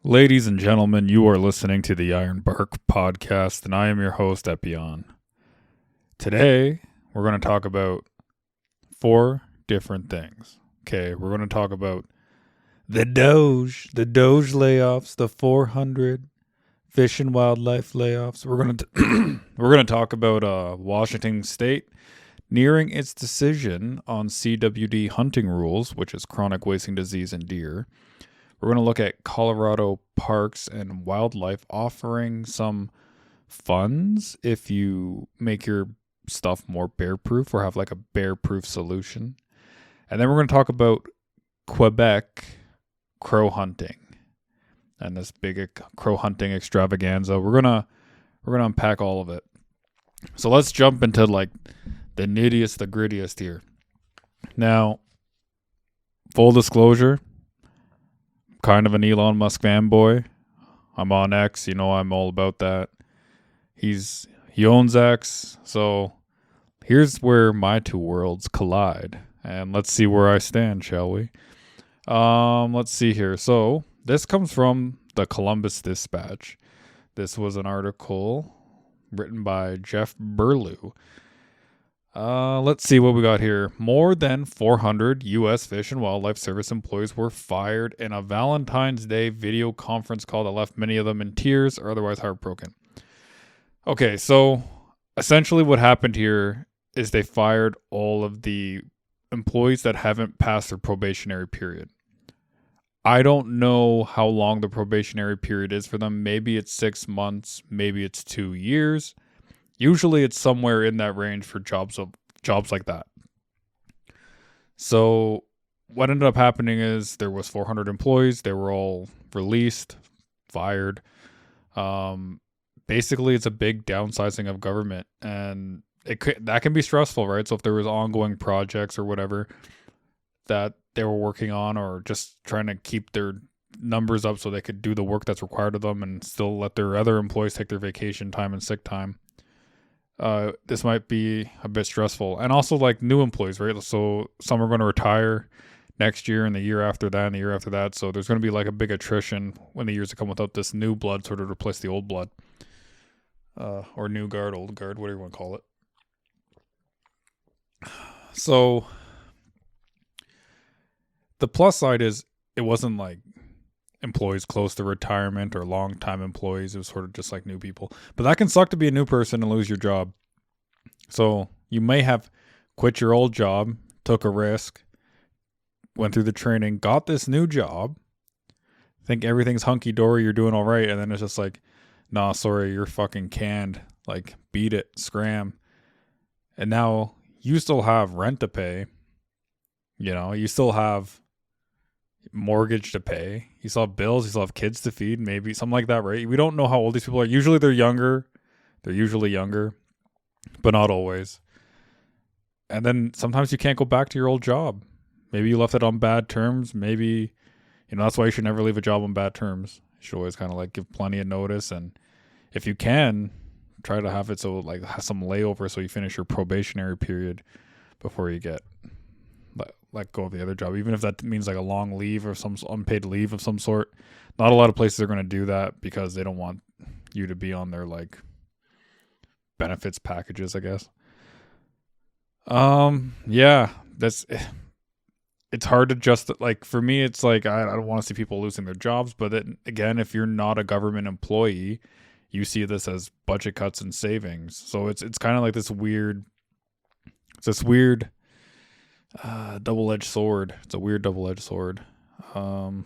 Ladies and gentlemen, you are listening to the Iron Bark podcast, and I am your host, Epion. Today, we're going to talk about 4 different things. Okay, we're going to talk about the DOGE layoffs, the 400 Fish and Wildlife layoffs. We're going to we're going to talk about Washington State nearing its decision on CWD hunting rules, which is chronic wasting disease in deer. We're going to look at Colorado Parks and Wildlife offering some funds if you make your stuff more bear-proof or have like a bear-proof solution. And then we're going to talk about Quebec crow hunting and this big crow hunting extravaganza. We're going to unpack all of it. So let's jump into like the nittiest, the grittiest here. Now, full disclosure, kind of an Elon Musk fanboy. I'm on X, I'm all about that. He owns X, so here's where my two worlds collide, and let's see where I stand, shall we? Let's see here. So this comes from the Columbus Dispatch. This was an article written by Jeff Burlew. Let's see what we got here. More than 400 U.S. Fish and Wildlife Service employees were fired in a Valentine's Day video conference call that left many of them in tears or otherwise heartbroken. Okay, so essentially what happened here is they fired all of the employees that haven't passed their probationary period. I don't know how long the probationary period is for them. Maybe it's 6 months, maybe it's 2 years. Usually it's somewhere in that range for jobs like that. So what ended up happening is there was 400 employees. They were all released, fired. Basically, it's a big downsizing of government, and that can be stressful, right? So if there was ongoing projects or whatever that they were working on, or just trying to keep their numbers up so they could do the work that's required of them and still let their other employees take their vacation time and sick time. This might be a bit stressful. And also like new employees, right? So some are going to retire next year and the year after that and the year after that. So there's going to be like a big attrition when the years to come without this new blood sort of replace the old blood. Or new guard, old guard, whatever you want to call it. So the plus side is it wasn't like employees close to retirement or long-time employees. It was sort of just like new people. But that can suck to be a new person and lose your job. So you may have quit your old job, took a risk, went through the training, got this new job, think everything's hunky-dory, you're doing all right, and then it's just like, nah, sorry, you're fucking canned. Like, beat it, scram. And now you still have rent to pay. You still have mortgage to pay. You still have bills. You still have kids to feed. Maybe something like that, right? We don't know how old these people are. Usually they're younger. They're usually younger, but not always. And then sometimes you can't go back to your old job. Maybe you left it on bad terms. Maybe, that's why you should never leave a job on bad terms. You should always kind of like give plenty of notice. And if you can, try to have it so like have some layover so you finish your probationary period before you get let go of the other job, even if that means like a long leave or some unpaid leave of some sort. Not a lot of places are going to do that because they don't want you to be on their like benefits packages, I guess. Yeah, it's hard to just like, for me, it's like, I don't want to see people losing their jobs, but then again, if you're not a government employee, you see this as budget cuts and savings. So it's kind of like this weird double-edged sword. It's a weird double-edged sword. It's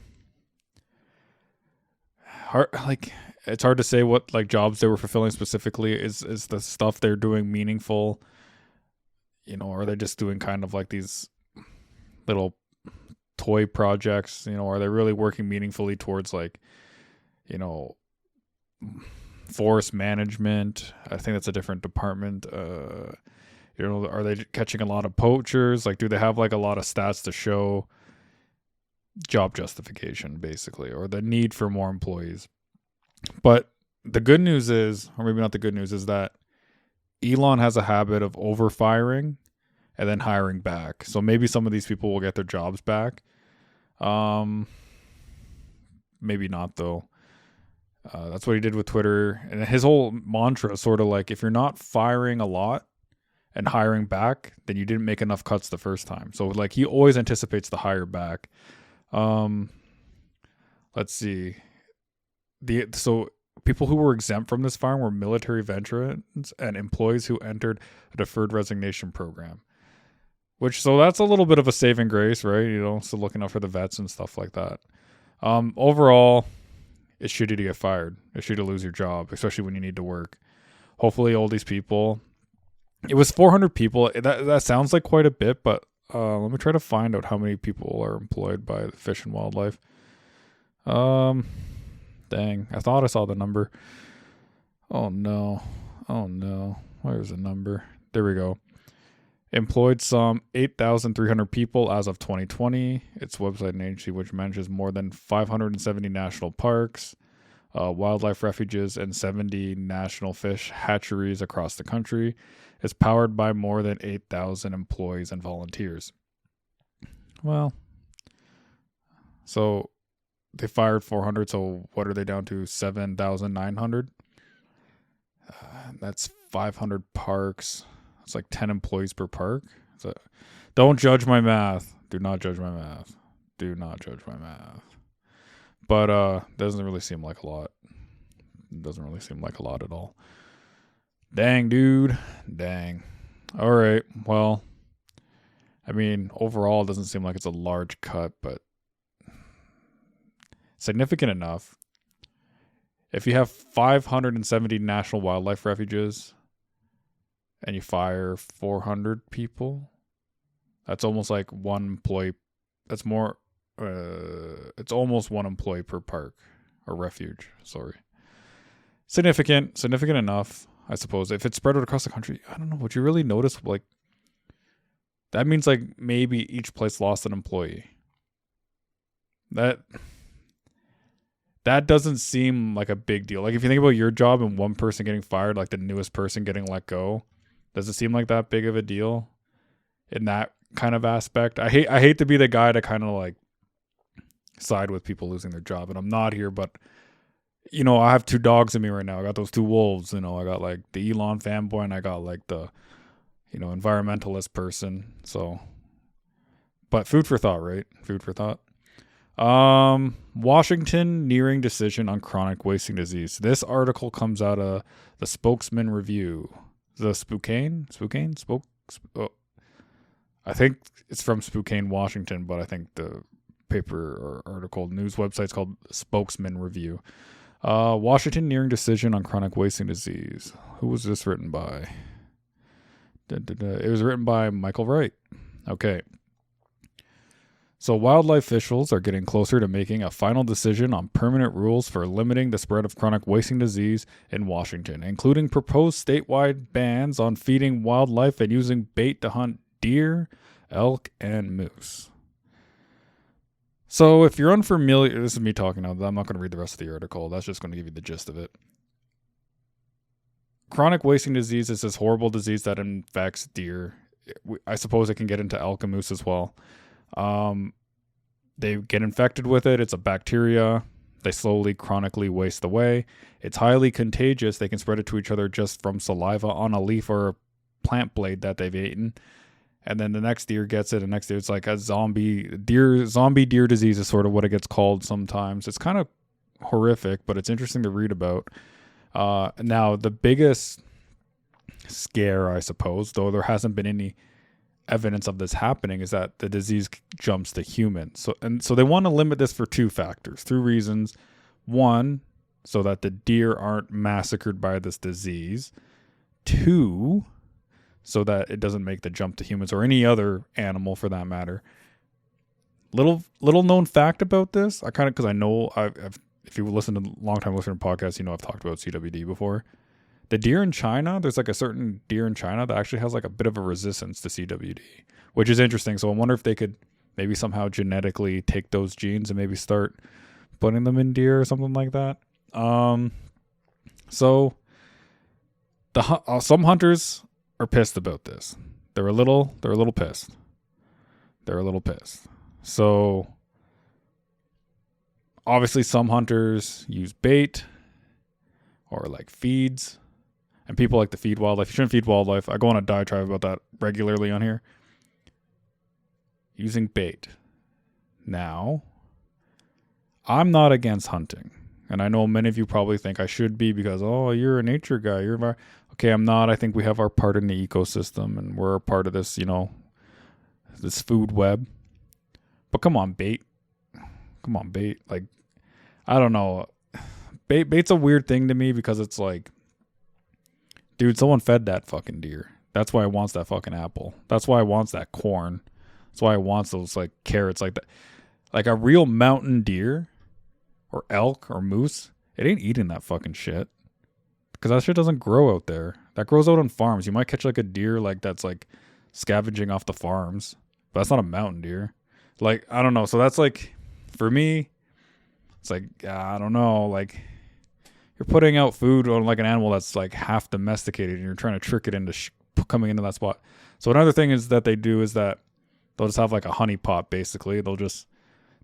hard to say what like jobs they were fulfilling specifically. Is the stuff they're doing meaningful? Are they just doing kind of like these little toy projects? Are they really working meaningfully towards like, forest management? I think that's a different department. Are they catching a lot of poachers? Like, do they have like a lot of stats to show job justification, basically, or the need for more employees? But the good news is, or maybe not the good news, is that Elon has a habit of over-firing and then hiring back. So maybe some of these people will get their jobs back. maybe not though. That's what he did with Twitter. And his whole mantra is sort of like, if you're not firing a lot and hiring back, then you didn't make enough cuts the first time. So like he always anticipates the hire back. Let's see. So people who were exempt from this firing were military veterans and employees who entered a deferred resignation program. So that's a little bit of a saving grace, right? You know, so looking out for the vets and stuff like that. Overall, it's shitty to get fired. It's shitty to lose your job, especially when you need to work. Hopefully all these people, it was 400 people. That sounds like quite a bit, but let me try to find out how many people are employed by the Fish and Wildlife. Dang, I thought I saw the number. Oh no. Where's the number? There we go. Employed some 8,300 people as of 2020. Its website and agency, which manages more than 570 national parks, wildlife refuges, and 70 national fish hatcheries across the country, is powered by more than 8,000 employees and volunteers. Well, so they fired 400, so what are they down to? 7,900? That's 500 parks. It's like 10 employees per park. So don't judge my math. Do not judge my math. But doesn't really seem like a lot. It doesn't really seem like a lot at all. Dang, dude. Dang. All right. Well, I mean, overall, it doesn't seem like it's a large cut, but significant enough. If you have 570 national wildlife refuges and you fire 400 people, that's almost like one employee. That's more, it's almost one employee per park or refuge. Sorry. Significant enough, I suppose. If it's spread out across the country, I don't know. Would you really notice? Like, that means like maybe each place lost an employee. That doesn't seem like a big deal. Like if you think about your job and one person getting fired, like the newest person getting let go, does it seem like that big of a deal in that kind of aspect? I hate to be the guy to kind of like side with people losing their job, and I'm not here, but you know, I have two dogs in me right now. I got those two wolves, you know, I got like the Elon fanboy and I got like the, you know, environmentalist person. So, but food for thought, right? Food for thought. Washington nearing decision on chronic wasting disease. This article comes out of the Spokesman Review. I think it's from Spokane, Washington, but I think the paper or article news website's called Spokesman Review. Washington nearing decision on chronic wasting disease. Who was this written by? It was written by Michael Wright. Okay. So wildlife officials are getting closer to making a final decision on permanent rules for limiting the spread of chronic wasting disease in Washington, including proposed statewide bans on feeding wildlife and using bait to hunt deer, elk, and moose. So if you're unfamiliar, this is me talking now, I'm not going to read the rest of the article. That's just going to give you the gist of it. Chronic wasting disease is this horrible disease that infects deer. I suppose it can get into elk and moose as well. They get infected with it. It's a bacteria. They slowly, chronically waste away. It's highly contagious. They can spread it to each other just from saliva on a leaf or a plant blade that they've eaten. And then the next deer gets it. And next deer, it's like a zombie deer disease is sort of what it gets called sometimes. It's kind of horrific, but it's interesting to read about. Now, the biggest scare, I suppose, though there hasn't been any evidence of this happening, is that the disease jumps to humans. So they want to limit this for two reasons. One, so that the deer aren't massacred by this disease. Two, so that it doesn't make the jump to humans or any other animal for that matter. Little known fact about this, because I know if you listen to long-time listener podcasts, you know I've talked about CWD before. The deer in China, there's like a certain deer in China that actually has like a bit of a resistance to CWD, which is interesting. So I wonder if they could maybe somehow genetically take those genes and maybe start putting them in deer or something like that. So some hunters are pissed about this. They're a little pissed. So Obviously, some hunters use bait or like feeds, and people like to feed wildlife. You shouldn't feed wildlife. I go on a diatribe about that regularly on here. Using bait. Now, I'm not against hunting. And I know many of you probably think I should be because, oh, you're a nature guy. Okay, I'm not. I think we have our part in the ecosystem and we're a part of this, this food web. But come on, bait. Like, I don't know. Bait's a weird thing to me because it's like, dude, someone fed that fucking deer. That's why it wants that fucking apple. That's why it wants that corn. That's why it wants those like carrots like that. Like a real mountain deer or elk or moose, it ain't eating that fucking shit. Because that shit doesn't grow out there. That grows out on farms. You might catch like a deer like that's like scavenging off the farms. But that's not a mountain deer. Like, I don't know. So that's like, for me, it's like, I don't know. Like, you're putting out food on like an animal that's like half domesticated and you're trying to trick it into coming into that spot. So another thing is that they do is that they'll just have like a honey pot basically. They'll just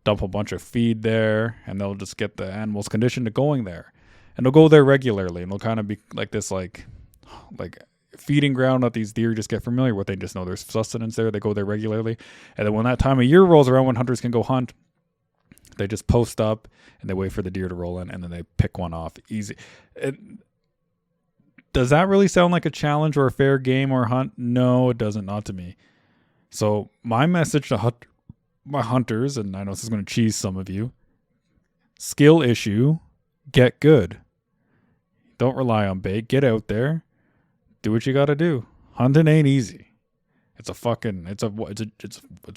dump a bunch of feed there and they'll just get the animals conditioned to going there. And they'll go there regularly and they'll kind of be like this like feeding ground that these deer just get familiar with. They just know there's sustenance there. They go there regularly. And then when that time of year rolls around when hunters can go hunt, they just post up and they wait for the deer to roll in and then they pick one off easy. Does that really sound like a challenge or a fair game or hunt? No, it doesn't. Not to me. So my message to my hunters, and I know this is going to cheese some of you, skill issue, get good. Don't rely on bait. Get out there. Do what you got to do. Hunting ain't easy. It's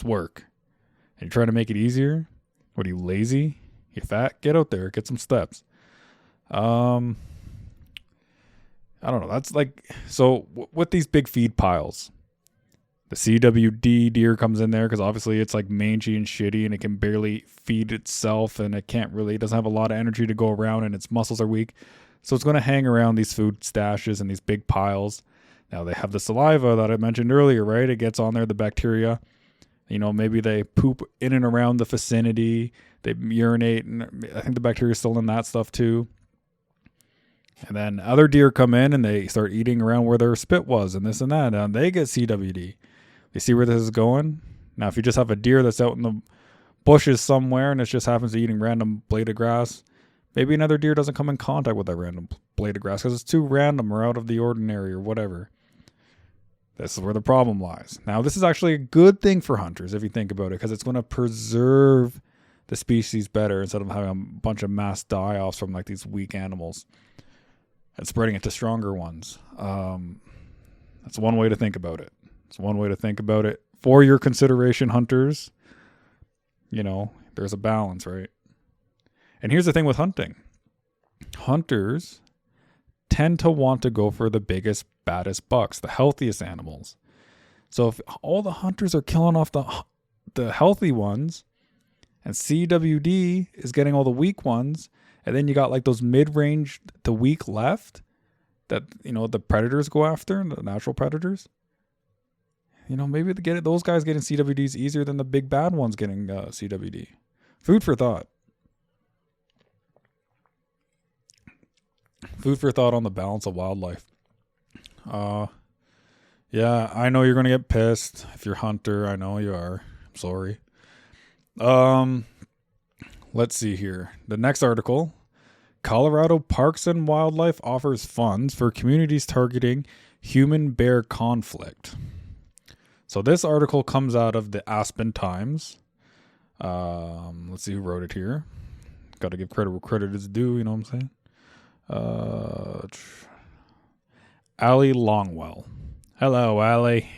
work. And you're trying to make it easier? What are you, lazy? You fat? Get out there. Get some steps. I don't know. That's like, so with these big feed piles, the CWD deer comes in there because obviously it's like mangy and shitty and it can barely feed itself and it doesn't have a lot of energy to go around and its muscles are weak. So it's going to hang around these food stashes and these big piles. Now they have the saliva that I mentioned earlier, right? It gets on there, the bacteria. Maybe they poop in and around the vicinity. They urinate, and I think the bacteria is still in that stuff too. And then other deer come in and they start eating around where their spit was and this and that. And they get CWD. They see where this is going. Now, if you just have a deer that's out in the bushes somewhere and it just happens to be eating random blade of grass, maybe another deer doesn't come in contact with that random blade of grass because it's too random or out of the ordinary or whatever. This is where the problem lies. Now, this is actually a good thing for hunters if you think about it because it's going to preserve the species better instead of having a bunch of mass die-offs from like these weak animals and spreading it to stronger ones. That's one way to think about it. It's one way to think about it. For your consideration, hunters, there's a balance, right? And here's the thing with hunting. Hunters tend to want to go for the biggest, baddest bucks, the healthiest animals. So if all the hunters are killing off the healthy ones and CWD is getting all the weak ones, and then you got like those mid-range to weak left that, the predators go after, the natural predators, maybe those guys getting CWD is easier than the big bad ones getting CWD. Food for thought. Food for thought on the balance of wildlife. Yeah, I know you're going to get pissed if you're a hunter. I know you are. I'm sorry. Let's see here. The next article. Colorado Parks and Wildlife offers funds for communities targeting human-bear conflict. So this article comes out of the Aspen Times. Let's see who wrote it here. Got to give credit where credit is due, you know what I'm saying? Allie Longwell. Hello, Allie.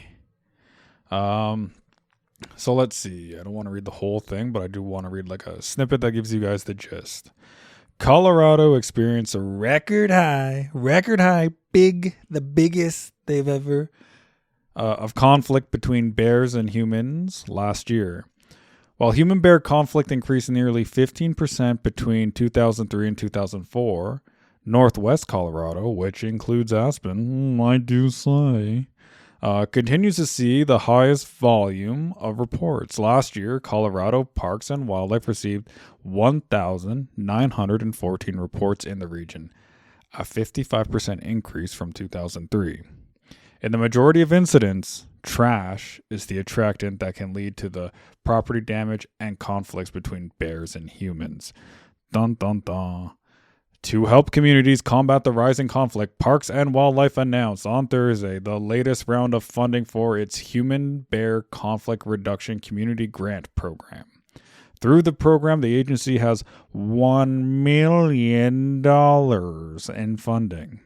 So let's see. I don't want to read the whole thing, but I do want to read like a snippet that gives you guys the gist. Colorado experienced a record high, the biggest they've ever, of conflict between bears and humans last year. While human-bear conflict increased nearly 15% between 2003 and 2004, Northwest Colorado, which includes Aspen, I do say, continues to see the highest volume of reports. Last year, Colorado Parks and Wildlife received 1,914 reports in the region, a 55% increase from 2003. In the majority of incidents, trash is the attractant that can lead to the property damage and conflicts between bears and humans. Dun dun dun. To help communities combat the rising conflict, Parks and Wildlife announced on Thursday the latest round of funding for its Human-Bear Conflict Reduction Community Grant Program. Through the program, the agency has $1 million in funding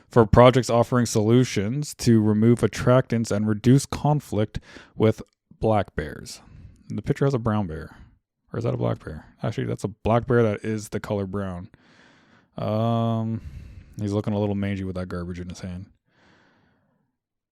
for projects offering solutions to remove attractants and reduce conflict with black bears. And the picture has a brown bear. Or is that a black bear? Actually, that's a black bear that is the color brown. He's looking a little mangy with that garbage in his hand.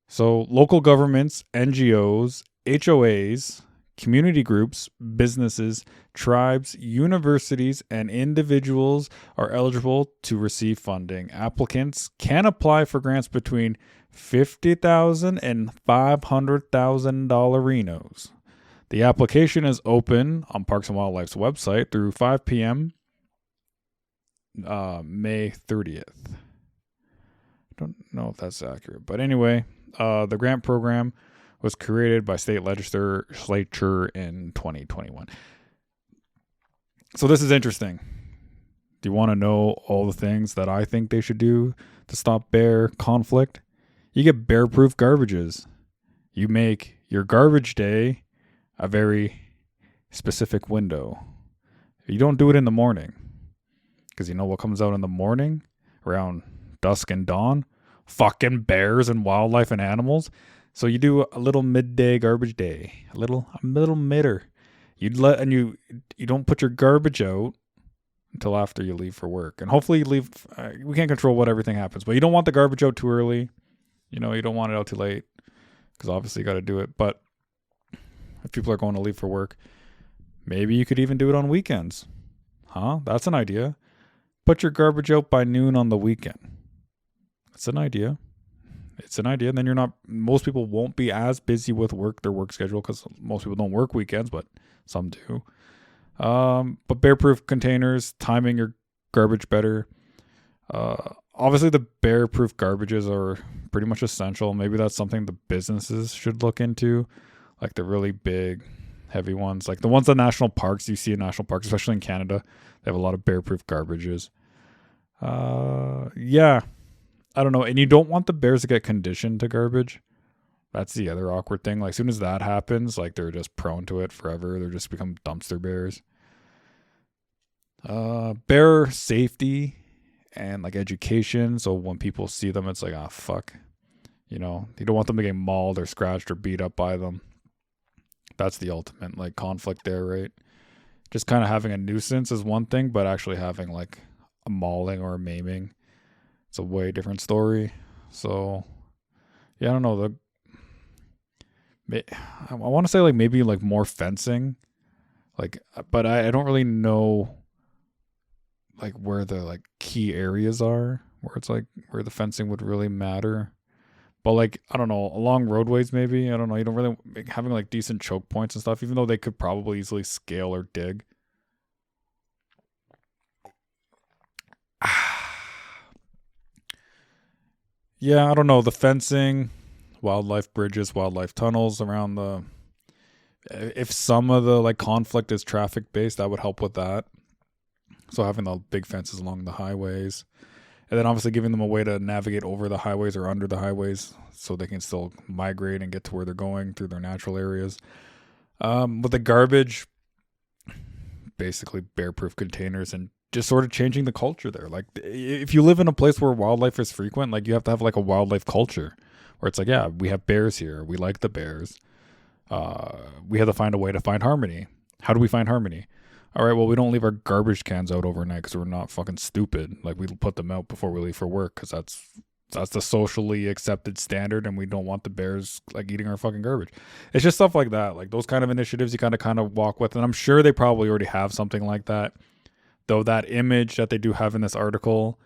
So local governments, NGOs, HOAs, community groups, businesses, tribes, universities, and individuals are eligible to receive funding. Applicants can apply for grants between $50,000 and $500,000. The application is open on Parks and Wildlife's website through 5 p.m. May 30th. I don't know if that's accurate. But anyway, the grant program was created by state legislature in 2021. So this is interesting. Do you want to know all the things that I think they should do to stop bear conflict? You get bear-proof garbages. You make your garbage day a very specific window. You don't do it in the morning, because you know what comes out in the morning around dusk and dawn? Fucking bears and wildlife and animals. So you do a little midday garbage day, a little midder. You don't put your garbage out until after you leave for work, and hopefully you leave. We can't control what everything happens, but you don't want the garbage out too early. You don't want it out too late, because obviously you got to do it. But if people are going to leave for work, maybe you could even do it on weekends. That's an idea. Put your garbage out by noon on the weekend. It's an idea. And then most people won't be as busy with their work schedule, because most people don't work weekends, but some do. But bear-proof containers, timing your garbage better. Obviously the bear-proof garbages are pretty much essential. Maybe that's something the businesses should look into. Like the really big, heavy ones. Like the ones at national parks, you see in national parks, especially in Canada, they have a lot of bear-proof garbages. Yeah. I don't know. And you don't want the bears to get conditioned to garbage. That's the other awkward thing. Like as soon as that happens, like they're just prone to it forever. They're just become dumpster bears. Bear safety and like education. So when people see them, it's like, fuck. You don't want them to get mauled or scratched or beat up by them. That's the ultimate like conflict there, right? Just kind of having a nuisance is one thing, but actually having like a mauling or a maiming, it's a way different story. So yeah, I don't know. I want to say like maybe like more fencing, like, but I don't really know like where the like key areas are where it's like where the fencing would really matter. But like, I don't know, along roadways maybe. I don't know. You don't really having like decent choke points and stuff, even though they could probably easily scale or dig. Yeah, I don't know. The fencing, wildlife bridges, wildlife tunnels around if some of the like conflict is traffic based, that would help with that. So having the big fences along the highways. And then obviously giving them a way to navigate over the highways or under the highways so they can still migrate and get to where they're going through their natural areas. With the garbage, basically bear-proof containers and just sort of changing the culture there. Like if you live in a place where wildlife is frequent, like you have to have like a wildlife culture where it's like, yeah, we have bears here. We like the bears. We have to find a way to find harmony. How do we find harmony? All right, well, we don't leave our garbage cans out overnight because we're not fucking stupid. Like, we put them out before we leave for work because that's the socially accepted standard, and we don't want the bears, like, eating our fucking garbage. It's just stuff like that. Like, those kind of initiatives you kind of walk with, and I'm sure they probably already have something like that. Though that image that they do have in this article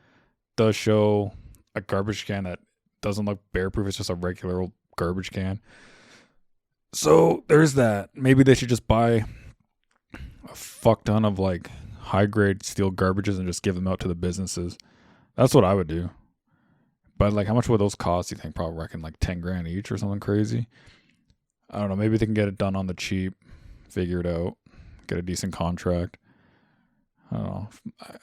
does show a garbage can that doesn't look bear-proof. It's just a regular old garbage can. So there's that. Maybe they should just buy a fuck ton of like high-grade steel garbages and just give them out to the businesses. That's what I would do. But like, how much would those cost? You think? Probably reckon like 10 grand each or something crazy. I don't know. Maybe they can get it done on the cheap, figure it out, get a decent contract. I don't know.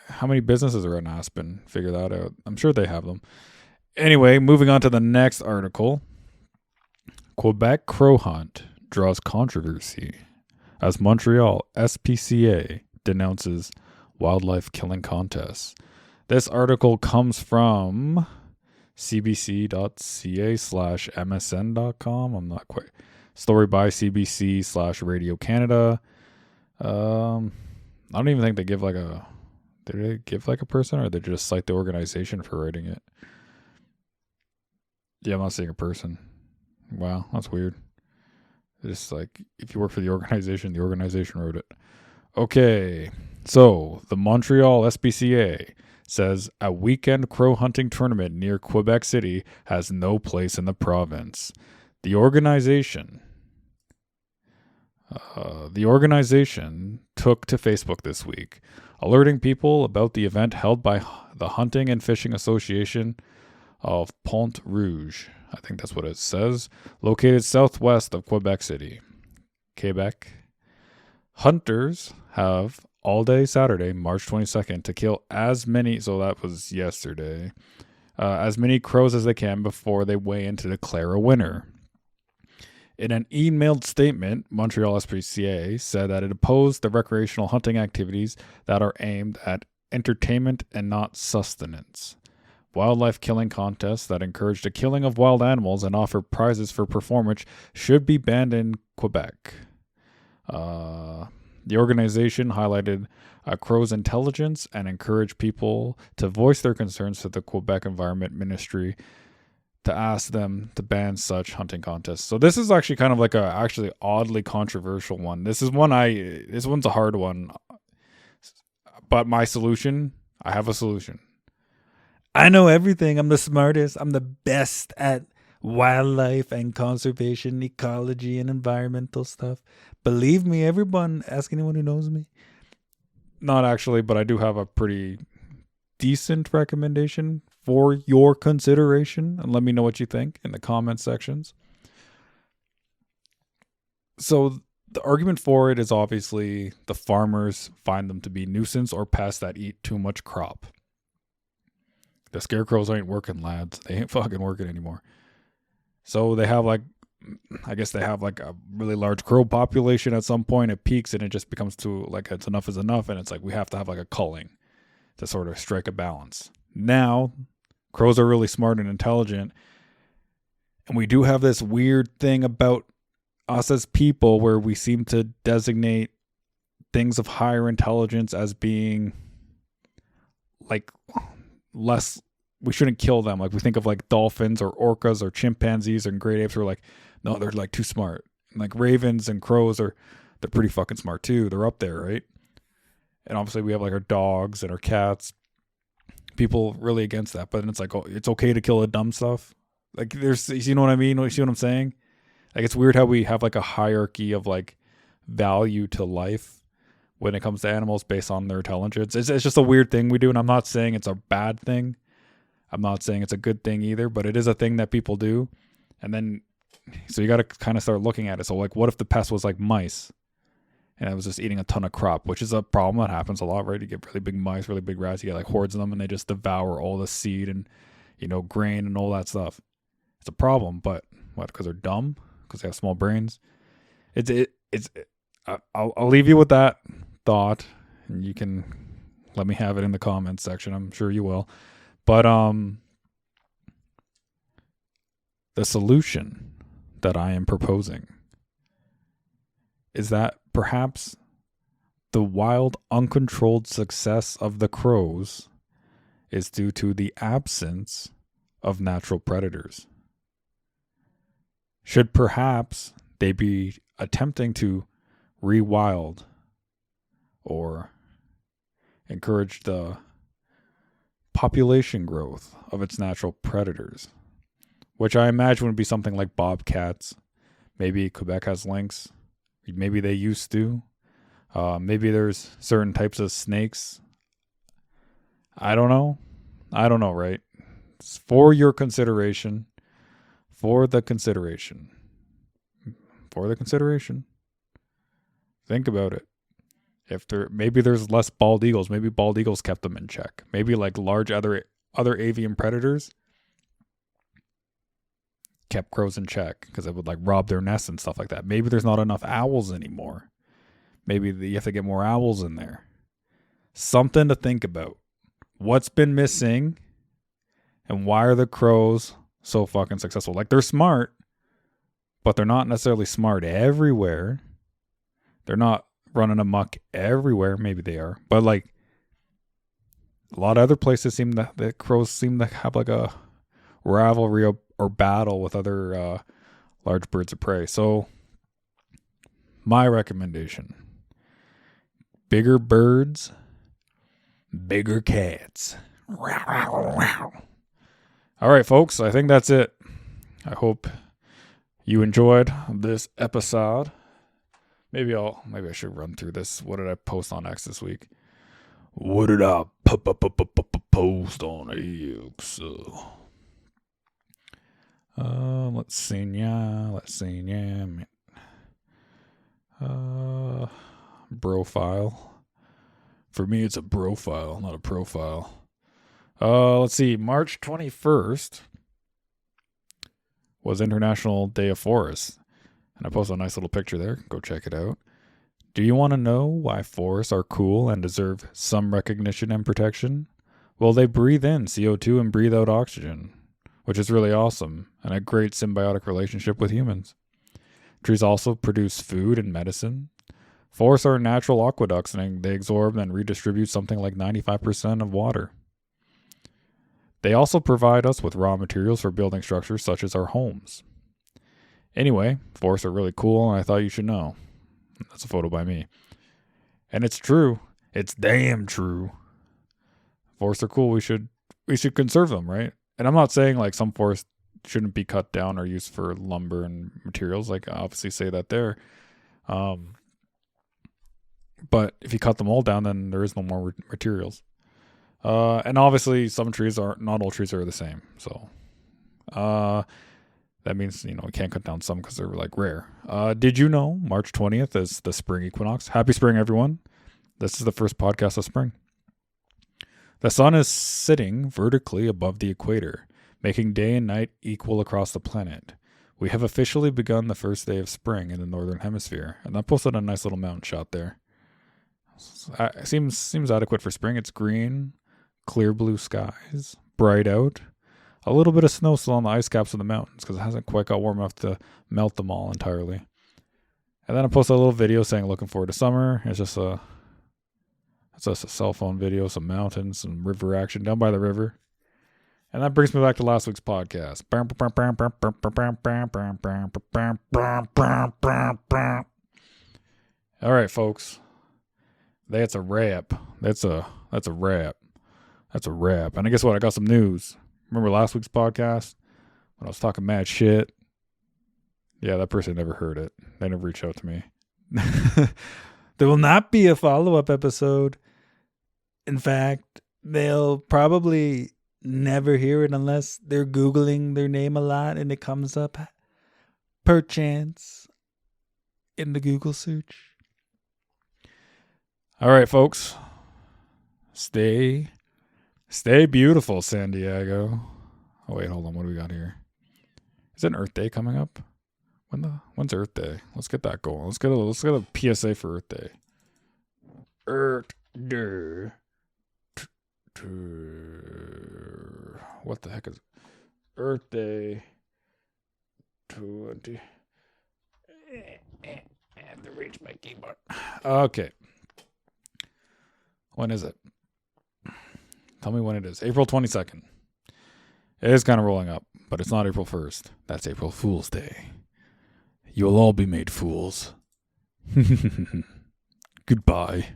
How many businesses are in Aspen? Figure that out. I'm sure they have them. Anyway, moving on to the next article. Quebec crow hunt draws controversy as Montreal SPCA denounces wildlife killing contests. This article comes from cbc.ca/msn.com. I'm not quite. Story by CBC/Radio Canada. I don't even think they give like a. Did they give like a person, or did they just cite the organization for writing it? Yeah, I'm not seeing a person. Wow, that's weird. It's just like, if you work for the organization wrote it. Okay, so the Montreal SPCA says a weekend crow hunting tournament near Quebec City has no place in the province. The organization took to Facebook this week, alerting people about the event held by the Hunting and Fishing Association of Pont Rouge. I think that's what it says. Located southwest of Quebec City, Quebec. Hunters have all day Saturday, March 22nd, to kill as many, so that was yesterday, as many crows as they can before they weigh in to declare a winner. In an emailed statement, Montreal SPCA said that it opposed the recreational hunting activities that are aimed at entertainment and not sustenance. Wildlife killing contests that encourage the killing of wild animals and offer prizes for performance should be banned in Quebec. The organization highlighted crow's intelligence and encouraged people to voice their concerns to the Quebec Environment Ministry to ask them to ban such hunting contests. So this is actually kind of like a actually oddly controversial one. This one's a hard one. But my solution, I have a solution. I know everything. I'm the smartest. I'm the best at wildlife and conservation, ecology, and environmental stuff. Believe me, everyone. Ask anyone who knows me. Not actually, but I do have a pretty decent recommendation for your consideration. And let me know what you think in the comment sections. So the argument for it is obviously the farmers find them to be nuisance or pests that eat too much crop. The scarecrows ain't working, lads. They ain't fucking working anymore. So they have like, I guess they have like a really large crow population at some point. It peaks and it just becomes too, like, it's enough is enough. And it's like, we have to have like a culling to sort of strike a balance. Now, crows are really smart and intelligent. And we do have this weird thing about us as people where we seem to designate things of higher intelligence as being like less, we shouldn't kill them. Like we think of like dolphins or orcas or chimpanzees and great apes. We're like, no, they're like too smart. And like ravens and crows they're pretty fucking smart too. They're up there, right? And obviously we have like our dogs and our cats. People really against that, but then it's like, oh, it's okay to kill the dumb stuff. Like there's, you know what I mean? You see what I'm saying? Like it's weird how we have like a hierarchy of like value to life when it comes to animals based on their intelligence. It's just a weird thing we do, and I'm not saying it's a bad thing. I'm not saying it's a good thing either, but it is a thing that people do. And then, so you got to kind of start looking at it. So like, what if the pest was like mice and it was just eating a ton of crop, which is a problem that happens a lot, right? You get really big mice, really big rats, you get like hordes of them and they just devour all the seed and, you know, grain and all that stuff. It's a problem, but what, because they're dumb? Because they have small brains? I'll leave you with that thought, and you can let me have it in the comments section. I'm sure you will. But the solution that I am proposing is that perhaps the wild, uncontrolled success of the crows is due to the absence of natural predators. Should perhaps they be attempting to rewild or encourage the population growth of its natural predators? which I imagine would be something like bobcats. Maybe Quebec has lynx. Maybe they used to. Maybe there's certain types of snakes. I don't know. Right? It's for your consideration. For the consideration. Think about it. Maybe there's less bald eagles. Maybe bald eagles kept them in check. Maybe like large other avian predators kept crows in check because it would like rob their nests and stuff like that. Maybe there's not enough owls anymore. Maybe you have to get more owls in there. Something to think about. What's been missing and why are the crows so fucking successful? Like, they're smart, but they're not necessarily smart everywhere. They're not running amok everywhere. Maybe they are. But like a lot of other places the crows seem to have like a rivalry or battle with other large birds of prey. So my recommendation: bigger birds, bigger cats. All right, folks, I think that's it. I hope you enjoyed this episode. Maybe I should run through this. What did I post on X this week? What did I post on X? Let's see. Brofile. For me, it's a brofile, not a profile. Let's see. March 21st was International Day of Forests. And I posted a nice little picture there. Go check it out. Do you want to know why forests are cool and deserve some recognition and protection? Well, they breathe in CO2 and breathe out oxygen, which is really awesome and a great symbiotic relationship with humans. Trees also produce food and medicine. Forests are natural aqueducts, and they absorb and redistribute something like 95% of water. They also provide us with raw materials for building structures such as our homes. Anyway, forests are really cool, and I thought you should know. That's a photo by me. And it's true. It's damn true. Forests are cool. We should conserve them, right? And I'm not saying like some forests shouldn't be cut down or used for lumber and materials. Like, I obviously say that there. But if you cut them all down, then there is no more materials. And obviously not all trees are the same. So, that means, we can't cut down some because they're like rare. Did you know March 20th is the spring equinox? Happy spring, everyone. This is the first podcast of spring. The sun is sitting vertically above the equator, making day and night equal across the planet. We have officially begun the first day of spring in the northern hemisphere. And I posted a nice little mountain shot there. Seems adequate for spring. It's green, clear blue skies, bright out. A little bit of snow still on the ice caps of the mountains because it hasn't quite got warm enough to melt them all entirely. And then I posted a little video saying looking forward to summer. It's just a cell phone video, some mountains, some river action down by the river. And that brings me back to last week's podcast. All right, folks. That's a wrap. That's a wrap. That's a wrap. And I guess what? I got some news. Remember last week's podcast when I was talking mad shit? Yeah, that person never heard it. They never reached out to me. There will not be a follow-up episode. In fact, they'll probably never hear it unless they're Googling their name a lot and it comes up perchance in the Google search. All right, folks. Stay beautiful, San Diego. Oh, wait, hold on. What do we got here? Is it an Earth Day coming up? When's Earth Day? Let's get that going. Let's get a PSA for Earth Day. Earth Day. What the heck is it? Earth Day 20. I have to reach my keyboard. Okay. When is it? Tell me when it is. April 22nd. It is kind of rolling up, but it's not April 1st. That's April Fool's Day. You'll all be made fools. Goodbye.